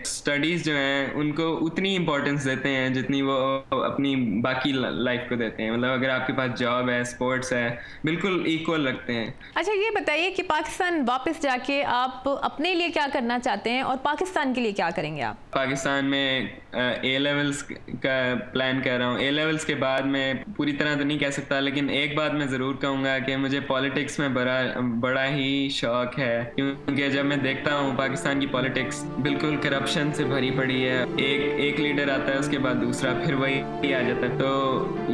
Studies جو ہیں ان کو اتنی امپورٹنس دیتے ہیں جتنی وہ اپنی باقی لائف کو دیتے ہیں. مطلب اگر آپ کے پاس جاب ہے, اسپورٹس ہے, بالکل ایکول رکھتے ہیں. اچھا یہ بتائیے کہ پاکستان واپس جا کے آپ اپنے لیے کیا کرنا چاہتے ہیں اور پاکستان کے لیے کیا کریں گے آپ؟ پاکستان میں اے لیولز کا پلان کر رہا ہوں. اے لیولز کے بعد میں پوری طرح تو نہیں کہہ سکتا, لیکن ایک بات میں ضرور کہوں گا کہ مجھے پالیٹکس میں بڑا ہی شوق ہے, کیونکہ جب میں دیکھتا ہوں پاکستان کی پالیٹکس بالکل کرپشن سے بھری پڑی ہے. ایک لیڈر آتا ہے, اس کے بعد دوسرا, پھر وہی آ جاتا ہے. تو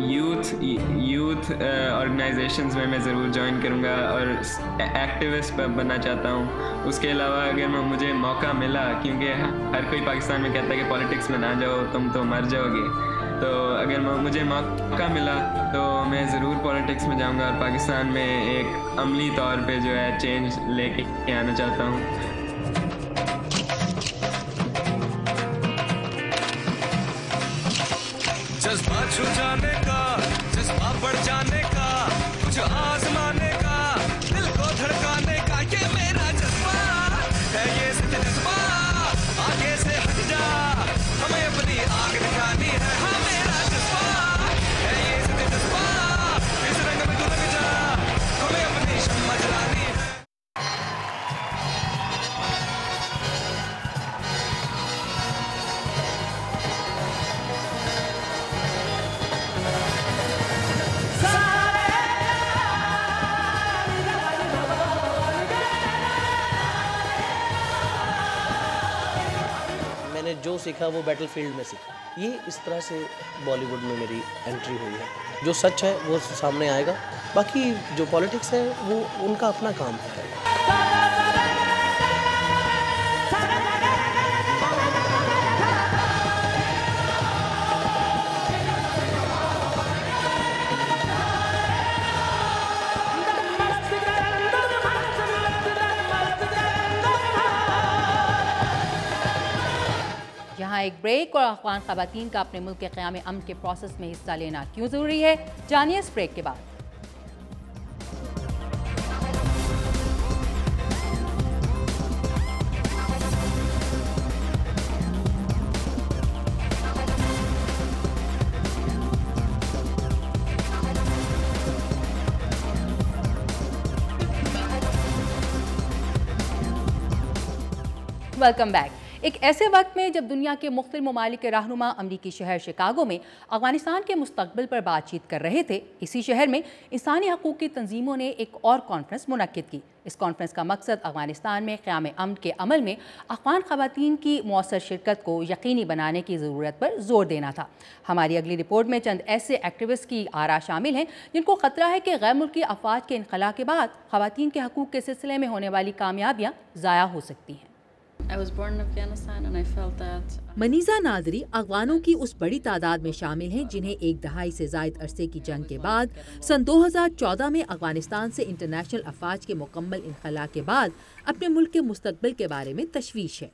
یوتھ آرگنائزیشنز میں ضرور جوائن کروں گا اور ایکٹیوسٹ بننا چاہتا ہوں. اس کے علاوہ اگر مجھے موقع ملا, کیونکہ ہر کوئی پاکستان میں کہتا ہے کہ پالیٹکس میں نہ جاؤ تم تو مر جاؤ گے, تو اگر مجھے موقع ملا تو میں ضرور پالیٹکس میں جاؤں گا اور پاکستان میں ایک عملی طور پہ جو ہے چینج لے کے آنا چاہتا ہوں. جذبہ چھو جانے کا, جذبہ بڑھ جانے کا, کچھ آزمانے کا, دل کو دھڑکانے کا, یہ میرا جذبہ ہے, یہ سچ جذبہ. آگے سے ہٹ جا, ہمیں اپنی آگ دکھانی ہے. ہاں میرا جذبہ ہے, یہ سچ جذبہ. اس رنگ میں تو لگ جا, ہمیں اپنی شمع جلانی ہے. جو سیکھا وہ بیٹل فیلڈ میں سیکھا. یہ اس طرح سے بالی ووڈ میں میری انٹری ہوئی ہے. جو سچ ہے وہ سامنے آئے گا, باقی جو پالیٹکس ہے وہ ان کا اپنا کام ہے. یہاں ایک بریک, اور افغان خواتین کا اپنے ملک کے قیام امن کے پروسیس میں حصہ لینا کیوں ضروری ہے, جانیے اس بریک کے بعد. Welcome back. ایک ایسے وقت میں جب دنیا کے مختلف ممالک کے رہنما امریکی شہر شکاگو میں افغانستان کے مستقبل پر بات چیت کر رہے تھے, اسی شہر میں انسانی حقوق کی تنظیموں نے ایک اور کانفرنس منعقد کی. اس کانفرنس کا مقصد افغانستان میں قیام امن کے عمل میں افغان خواتین کی مؤثر شرکت کو یقینی بنانے کی ضرورت پر زور دینا تھا. ہماری اگلی رپورٹ میں چند ایسے ایکٹیوسٹ کی آراء شامل ہیں جن کو خطرہ ہے کہ غیر ملکی افواج کے انخلا کے بعد خواتین کے حقوق کے سلسلے میں ہونے والی کامیابیاں ضائع ہو سکتی ہیں. منیزہ ناظری افغانوں کی اس بڑی تعداد میں شامل ہیں جنہیں ایک دہائی سے زائد عرصے کی جنگ کے بعد سن 2014 میں افغانستان سے انٹرنیشنل افواج کے مکمل انخلا کے بعد اپنے ملک کے مستقبل کے بارے میں تشویش ہے.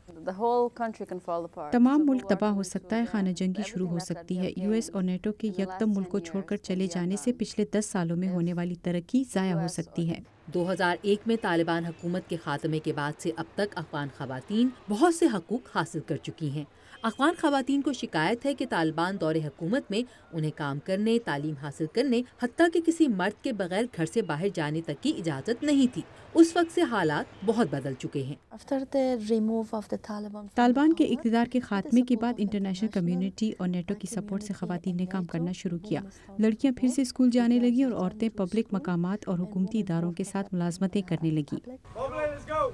تمام ملک تباہ ہو سکتا ہے, خانہ جنگی شروع ہو سکتی ہے. یو ایس اور نیٹو کے یکدم ملک کو چھوڑ کر چلے جانے سے پچھلے 10 سالوں میں ہونے والی ترقی ضائع ہو سکتی ہے. 2001 میں طالبان حکومت کے خاتمے کے بعد سے اب تک افغان خواتین بہت سے حقوق حاصل کر چکی ہیں. افغان خواتین کو شکایت ہے کہ طالبان دور حکومت میں انہیں کام کرنے, تعلیم حاصل کرنے, حتیٰ کہ کسی مرد کے بغیر گھر سے باہر جانے تک کی اجازت نہیں تھی. اس وقت سے حالات بہت بدل چکے ہیں. طالبان کے اقتدار کے خاتمے کے بعد انٹرنیشنل کمیونٹی اور نیٹو کی سپورٹ سے خواتین نے کام کرنا شروع کیا. لڑکیاں پھر سے اسکول جانے لگیں اور عورتیں پبلک مقامات اور حکومتی اداروں کے ساتھ ملازمتیں کرنے لگیں.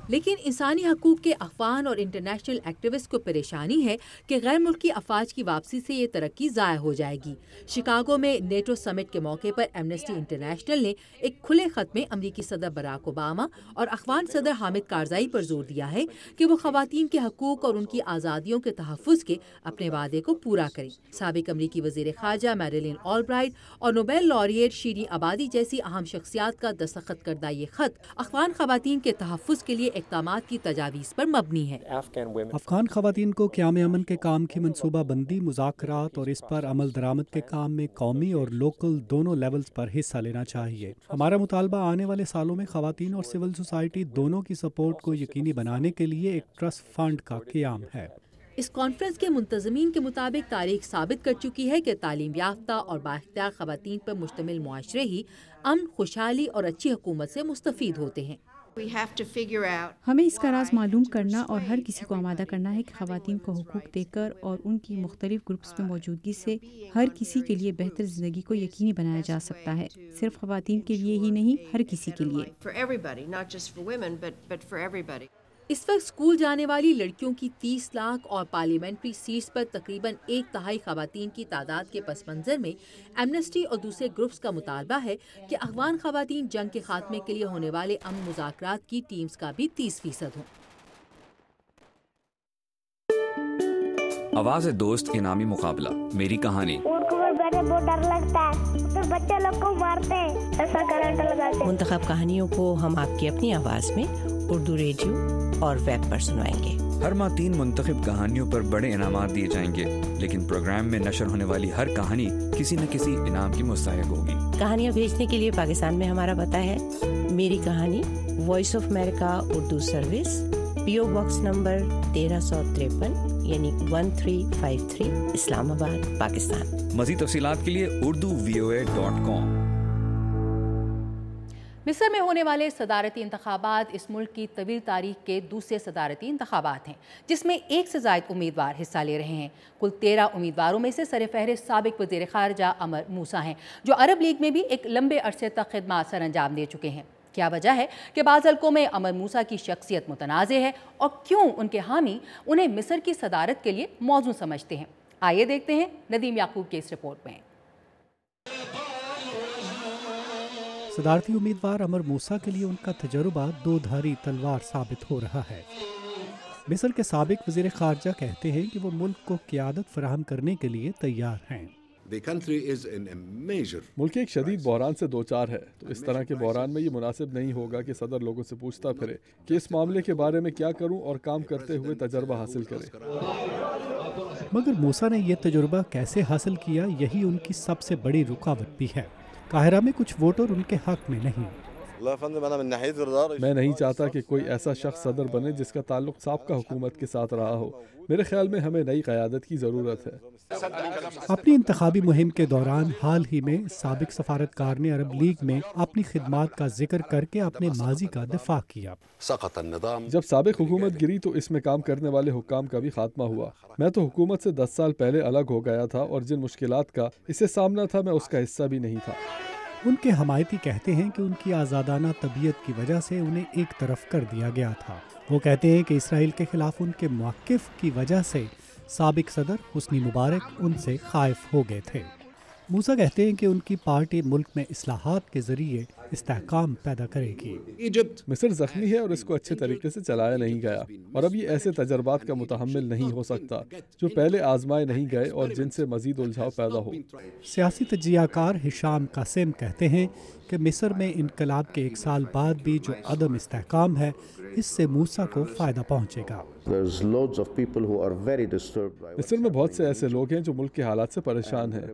لیکن انسانی حقوق کے افغان اور انٹرنیشنل ایکٹیوسٹ کو پریشانی ہے کہ غیر ملکی افواج کی واپسی سے یہ ترقی ضائع ہو جائے گی. شکاگو میں نیٹو سمٹ کے موقع پر ایمنسٹی انٹرنیشنل نے ایک کھلے خط میں امریکی صدر براک اوباما اور افغان صدر حامد کارزائی پر زور دیا ہے کہ وہ خواتین کے حقوق اور ان کی آزادیوں کے تحفظ کے اپنے وعدے کو پورا کریں. سابق امریکی وزیر خارجہ میریلین آلبرائٹ اور نوبیل لاریٹ شیریں عبادی جیسی اہم شخصیات کا دستخط کردہ یہ خط افغان خواتین کے تحفظ کے لیے لیے اقدامات کی تجاویز پر مبنی ہے۔ افغان خواتین کو قیام امن کے کام کی منصوبہ بندی، مذاکرات اور اس پر عمل درآمد کے کام میں قومی اور لوکل دونوں لیولز پر حصہ لینا چاہیے۔ ہمارا مطالبہ آنے والے سالوں میں خواتین اور سول سوسائٹی دونوں کی سپورٹ کو یقینی بنانے کے لیے ایک ٹرسٹ فنڈ کا قیام ہے۔ اس کانفرنس کے منتظمین کے مطابق تاریخ ثابت کر چکی ہے کہ تعلیم یافتہ اور بااختیار خواتین پر مشتمل معاشرے ہی امن، خوشحالی اور اچھی حکومت سے مستفید ہوتے ہیں۔ ہمیں اس کا راز معلوم کرنا اور ہر کسی کو آمادہ کرنا ہے کہ خواتین کو حقوق دے کر اور ان کی مختلف گروپس میں موجودگی سے ہر کسی کے لیے بہتر زندگی کو یقینی بنایا جا سکتا ہے، صرف خواتین کے لیے ہی نہیں، ہر کسی کے لیے۔ اس وقت اسکول جانے والی لڑکیوں کی 30 لاکھ اور پارلیمنٹری سیٹس پر تقریباً 1/3 خواتین کی تعداد کے پس منظر میں ایمنسٹی اور دوسرے گروپس کا مطالبہ ہے کہ افغان خواتین جنگ کے خاتمے کے لیے ہونے والے امن مذاکرات کی ٹیمز کا بھی 30% ہوں۔ آواز دوست انعامی مقابلہ، میری کہانی۔ بہت ڈر لگتا ہے تو بچے لوگ کو مارتے ہیں، ایسا کرنٹ لگاتے ہیں۔ منتخب کہانیوں کو ہم آپ کی اپنی آواز میں اردو ریڈیو اور ویب پر سنوائیں گے۔ ہر ماہ 3 منتخب کہانیوں پر بڑے انعامات دیے جائیں گے، لیکن پروگرام میں نشر ہونے والی ہر کہانی کسی نہ کسی انعام کی مستحق ہوگی۔ کہانیاں بھیجنے کے لیے پاکستان میں ہمارا پتہ ہے میری کہانی، voice of America Urdu service, PO box number 1353 یعنی 1353 اسلام آباد، پاکستان۔ مزید تفصیلات کے لیے urduvoa.com۔ مصر میں ہونے والے صدارتی انتخابات اس ملک کی طویل تاریخ کے دوسرے صدارتی انتخابات ہیں، جس میں 1 سے زائد امیدوار حصہ لے رہے ہیں۔ کل 13 امیدواروں میں سے سر فہرست سابق وزیر خارجہ عمر موسیٰ ہیں، جو عرب لیگ میں بھی ایک لمبے عرصے تک خدمات سر انجام دے چکے ہیں۔ کیا وجہ ہے کہ بعض حلقوں میں عمر موسیٰ کی شخصیت متنازع ہے، اور کیوں ان کے حامی انہیں مصر کی صدارت کے لیے موزوں سمجھتے ہیں؟ آئیے دیکھتے ہیں ندیم یعقوب کے اس رپورٹ میں۔ صدارتی امیدوار عمر موسیٰ کے لیے ان کا تجربہ 2 دھاری تلوار ثابت ہو رہا ہے۔ مصر کے سابق وزیر خارجہ کہتے ہیں کہ وہ ملک کو قیادت فراہم کرنے کے لیے تیار ہیں۔ ملک ایک شدید بحران سے دوچار ہے، تو اس طرح کے بحران میں یہ مناسب نہیں ہوگا کہ صدر لوگوں سے پوچھتا پھرے کہ اس معاملے کے بارے میں کیا کروں، اور کام کرتے ہوئے تجربہ حاصل کرے۔ مگر موسیٰ نے یہ تجربہ کیسے حاصل کیا، یہی ان کی سب سے بڑی رکاوٹ بھی ہے۔ قاہرہ میں کچھ ووٹر ان کے حق میں نہیں۔ میں نہیں چاہتا کہ کوئی ایسا شخص صدر بنے جس کا تعلق سابقہ حکومت کے ساتھ رہا ہو۔ میرے خیال میں ہمیں نئی قیادت کی ضرورت ہے۔ اپنی انتخابی مہم کے دوران حال ہی میں سابق سفارتکار نے عرب لیگ میں اپنی خدمات کا ذکر کر کے اپنے ماضی کا دفاع کیا۔ جب سابق حکومت گری تو اس میں کام کرنے والے حکام کا بھی خاتمہ ہوا۔ میں تو حکومت سے 10 سال پہلے الگ ہو گیا تھا، اور جن مشکلات کا اسے سامنا تھا میں اس کا حصہ بھی نہیں تھا۔ ان کے حمایتی کہتے ہیں کہ ان کی آزادانہ طبیعت کی وجہ سے انہیں ایک طرف کر دیا گیا تھا۔ وہ کہتے ہیں کہ اسرائیل کے خلاف ان کے موقف کی وجہ سے سابق صدر حسنی مبارک ان سے خائف ہو گئے تھے۔ موسیٰ کہتے ہیں کہ ان کی پارٹی ملک میں اصلاحات کے ذریعے استحکام پیدا کرے گی۔ مصر زخمی ہے اور اس کو اچھے طریقے سے چلایا نہیں گیا، اور اب یہ ایسے تجربات کا متحمل نہیں ہو سکتا جو پہلے آزمائے نہیں گئے اور جن سے مزید الجھاؤ پیدا ہو۔ سیاسی تجزیہ کار ہشام قاسم کہتے ہیں کہ مصر میں انقلاب کے 1 سال بعد بھی جو عدم استحکام ہے، اس سے موسیٰ کو فائدہ پہنچے گا۔ مصر میں بہت سے ایسے لوگ ہیں جو ملک کے حالات سے پریشان ہیں،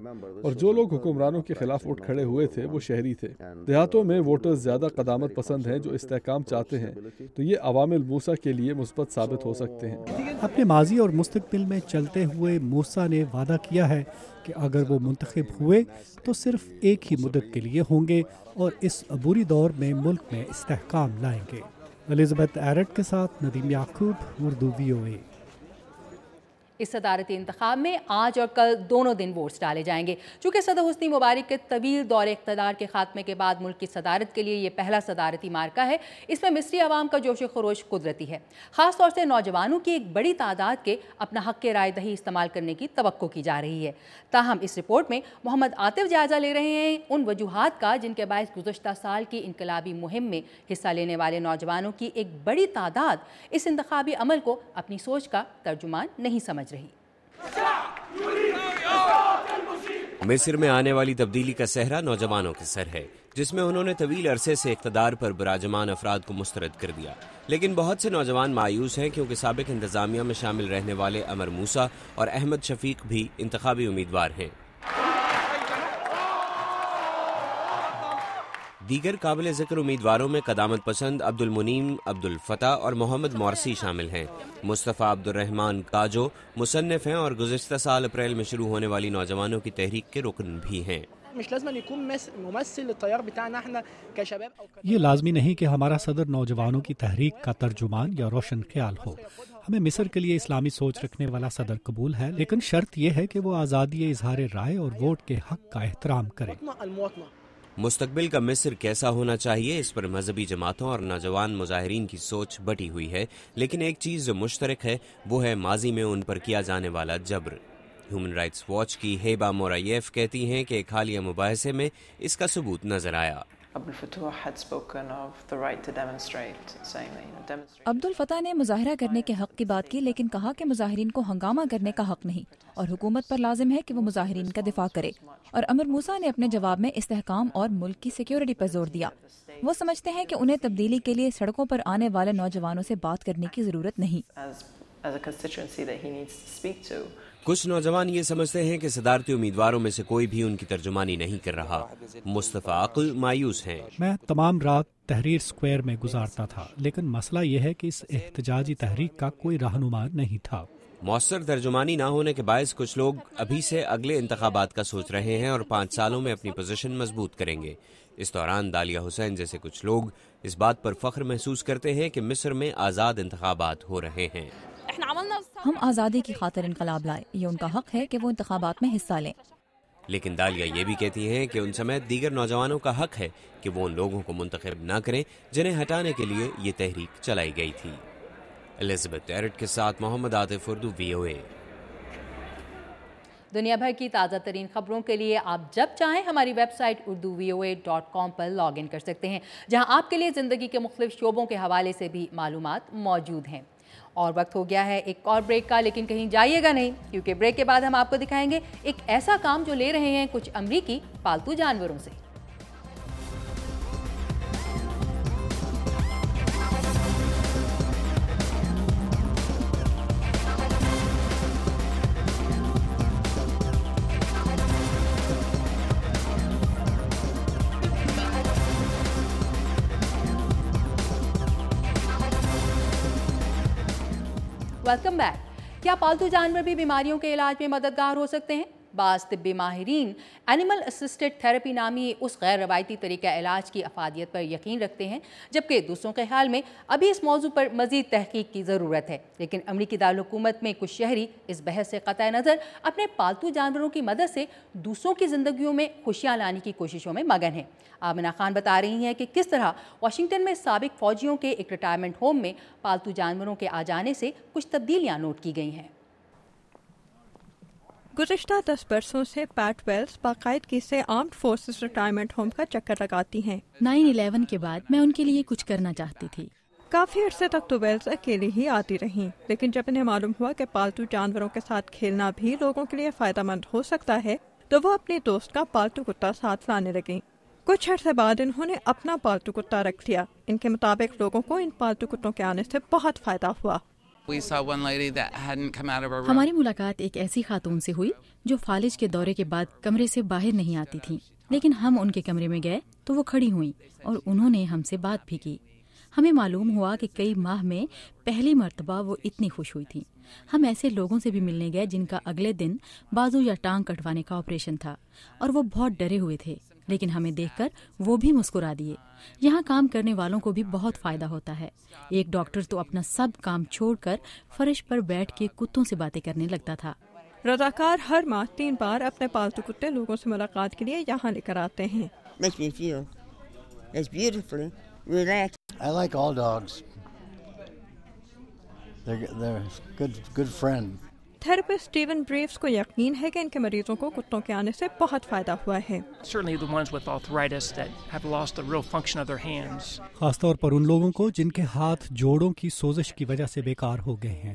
اور جو لوگ حکمرانوں کے خلاف اٹھ کھڑے ہوئے تھے وہ شہری تھے۔ دیہاتوں میں ووٹرز زیادہ قدامت پسند ہیں جو استحکام چاہتے ہیں، تو یہ عوامل موسیٰ کے لیے مثبت ثابت ہو سکتے ہیں۔ اپنے ماضی اور مستقبل میں چلتے ہوئے موسیٰ نے وعدہ کیا ہے کہ اگر وہ منتخب ہوئے تو صرف ایک ہی مدت کے لیے ہوں گے، اور اس عبوری دور میں ملک میں استحکام لائیں گے۔ الزبتھ ایرٹ کے ساتھ ندیم یعقوب، اردو VOA۔ اس صدارتی انتخاب میں آج اور کل دونوں دن ووٹس ڈالے جائیں گے۔ چونکہ صدر حسنی مبارک کے طویل دور اقتدار کے خاتمے کے بعد ملک کی صدارت کے لیے یہ پہلا صدارتی معرکہ ہے، اس میں مصری عوام کا جوش و خروش قدرتی ہے۔ خاص طور سے نوجوانوں کی ایک بڑی تعداد کے اپنا حق رائے دہی استعمال کرنے کی توقع کی جا رہی ہے۔ تاہم اس رپورٹ میں محمد عاطف جائزہ لے رہے ہیں ان وجوہات کا جن کے باعث گزشتہ سال کی انقلابی مہم میں حصہ لینے والے نوجوانوں کی ایک بڑی تعداد اس انتخابی عمل کو اپنی سوچ کا ترجمان نہیں سمجھ رہی۔ مصر میں آنے والی تبدیلی کا صحرا نوجوانوں کے سر ہے، جس میں انہوں نے طویل عرصے سے اقتدار پر براجمان افراد کو مسترد کر دیا، لیکن بہت سے نوجوان مایوس ہیں کیونکہ سابق انتظامیہ میں شامل رہنے والے عمر موسیٰ اور احمد شفیق بھی انتخابی امیدوار ہیں۔ دیگر قابل ذکر امیدواروں میں قدامت پسند عبدالمنیم عبدالفتح اور محمد مورسی شامل ہیں۔ مصطفیٰ عبدالرحمان کاجو مصنف ہیں اور گزشتہ سال اپریل میں شروع ہونے والی نوجوانوں کی تحریک کے رکن بھی ہیں۔ یہ لازمی نہیں کہ ہمارا صدر نوجوانوں کی تحریک کا ترجمان یا روشن خیال ہو۔ ہمیں مصر کے لیے اسلامی سوچ رکھنے والا صدر قبول ہے، لیکن شرط یہ ہے کہ وہ آزادی اظہار رائے اور ووٹ کے حق کا احترام کرے۔ مستقبل کا مصر کیسا ہونا چاہیے، اس پر مذہبی جماعتوں اور نوجوان مظاہرین کی سوچ بٹی ہوئی ہے، لیکن ایک چیز جو مشترک ہے وہ ہے ماضی میں ان پر کیا جانے والا جبر۔ ہیومن رائٹس واچ کی ہیبا مورایف کہتی ہیں کہ ایک حالیہ مباحثے میں اس کا ثبوت نظر آیا۔ عبدالفتح نے مظاہرہ کرنے کے حق کی بات کی، لیکن کہا کہ مظاہرین کو ہنگامہ کرنے کا حق نہیں اور حکومت پر لازم ہے کہ وہ مظاہرین کا دفاع کرے۔ اور عمر موسیٰ نے اپنے جواب میں استحکام اور ملک کی سیکیورٹی پر زور دیا۔ وہ سمجھتے ہیں کہ انہیں تبدیلی کے لیے سڑکوں پر آنے والے نوجوانوں سے بات کرنے کی ضرورت نہیں۔ کچھ نوجوان یہ سمجھتے ہیں کہ صدارتی امیدواروں میں سے کوئی بھی ان کی ترجمانی نہیں کر رہا۔ مصطفیٰ عقل مایوس ہیں۔ میں تمام رات تحریر سکوائر میں گزارتا تھا، لیکن مسئلہ یہ ہے کہ اس احتجاجی تحریک کا کوئی رہنما نہیں تھا۔ مؤثر ترجمانی نہ ہونے کے باعث کچھ لوگ ابھی سے اگلے انتخابات کا سوچ رہے ہیں اور 5 سالوں میں اپنی پوزیشن مضبوط کریں گے۔ اس دوران دالیہ حسین جیسے کچھ لوگ اس بات پر فخر محسوس کرتے ہیں کہ مصر میں آزاد انتخابات ہو رہے ہیں۔ ہم آزادی کی خاطر انقلاب لائے، یہ ان کا حق ہے کہ وہ انتخابات میں حصہ لیں۔ لیکن دالیہ یہ بھی کہتی ہیں کہ ان سمیت دیگر نوجوانوں کا حق ہے کہ وہ ان لوگوں کو منتخب نہ کریں جنہیں ہٹانے کے لیے یہ تحریک چلائی گئی تھی۔ الزبتھ ایرٹ کے ساتھ محمد عاطف، اردو VOA۔ دنیا بھر کی تازہ ترین خبروں کے لیے آپ جب چاہیں ہماری ویب سائٹ urduvoa.com پر لاگ ان کر سکتے ہیں، جہاں آپ کے لیے زندگی کے مختلف شعبوں کے حوالے سے بھی معلومات موجود ہیں۔ اور وقت ہو گیا ہے ایک اور بریک کا، لیکن کہیں جائیے گا نہیں، کیونکہ بریک کے بعد ہم آپ کو دکھائیں گے ایک ایسا کام جو لے رہے ہیں کچھ امریکی پالتو جانوروں سے۔ Welcome back. کیا پالتو جانور بھی بیماریوں کے علاج میں مددگار ہو سکتے ہیں؟ بعض طبی ماہرین اینیمل اسسٹڈ تھیراپی نامی اس غیر روایتی طریقہ علاج کی افادیت پر یقین رکھتے ہیں، جبکہ دوسروں کے خیال میں ابھی اس موضوع پر مزید تحقیق کی ضرورت ہے۔ لیکن امریکی دارالحکومت میں کچھ شہری اس بحث سے قطع نظر اپنے پالتو جانوروں کی مدد سے دوسروں کی زندگیوں میں خوشیاں لانے کی کوششوں میں مگن ہیں۔ آمنہ خان بتا رہی ہیں کہ کس طرح واشنگٹن میں سابق فوجیوں کے ایک ریٹائرمنٹ ہوم میں پالتو جانوروں کے آ جانے سے کچھ تبدیلیاں نوٹ کی گئی ہیں۔ گزشتہ 10 برسوں سے پیٹ ویلز باقاعدگی سے آرمڈ فورسز ریٹائرمنٹ ہوم کا چکر لگاتی ہیں۔ 9/11 کے بعد میں ان کے لیے کچھ کرنا چاہتی تھی۔ کافی عرصے تک تو ویلز اکیلی ہی آتی رہیں، لیکن جب انہیں معلوم ہوا کہ پالتو جانوروں کے ساتھ کھیلنا بھی لوگوں کے لیے فائدہ مند ہو سکتا ہے، تو وہ اپنے دوست کا پالتو کتا ساتھ لانے لگیں۔ کچھ عرصے بعد انہوں نے اپنا پالتو کتا رکھ لیا۔ ان کے مطابق لوگوں کو ان پالتو کتوں کے آنے سے بہت فائدہ ہوا۔ ہماری ملاقات ایک ایسی خاتون سے ہوئی جو فالج کے دورے کے بعد کمرے سے باہر نہیں آتی تھیں، لیکن ہم ان کے کمرے میں گئے تو وہ کھڑی ہوئیں اور انہوں نے ہم سے بات بھی کی۔ ہمیں معلوم ہوا کہ کئی ماہ میں پہلی مرتبہ وہ اتنی خوش ہوئی تھیں۔ ہم ایسے لوگوں سے بھی ملنے گئے جن کا اگلے دن بازو یا ٹانگ کٹوانے کا آپریشن تھا اور وہ بہت ڈرے ہوئے تھے، لیکن ہمیں دیکھ کر وہ بھی مسکرا دیے۔ یہاں کام کرنے والوں کو بھی بہت فائدہ ہوتا ہے۔ ایک ڈاکٹر تو اپنا سب کام چھوڑ کر فرش پر بیٹھ کے کتوں سے باتیں کرنے لگتا تھا۔ رضاکار ہر ماہ 3 بار اپنے پالتو کتے لوگوں سے ملاقات کے لیے یہاں لے کر آتے ہیں۔ I like all dogs. They're good friend. Therapist Steven بریوز کو یقین ہے کہ ان کے مریضوں کو کتوں کے آنے سے بہت فائدہ ہوا ہے۔ خاص طور پر ان لوگوں کو جن کے ہاتھ جوڑوں کی سوزش کی وجہ سے بیکار ہو گئے ہیں،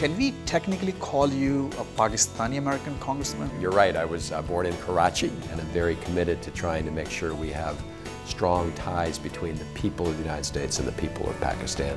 Can we technically call you a Pakistani American congressman? You're right. I was born in Karachi, and I'm very committed to trying to make sure we have strong ties between the people of the United States and the people of Pakistan.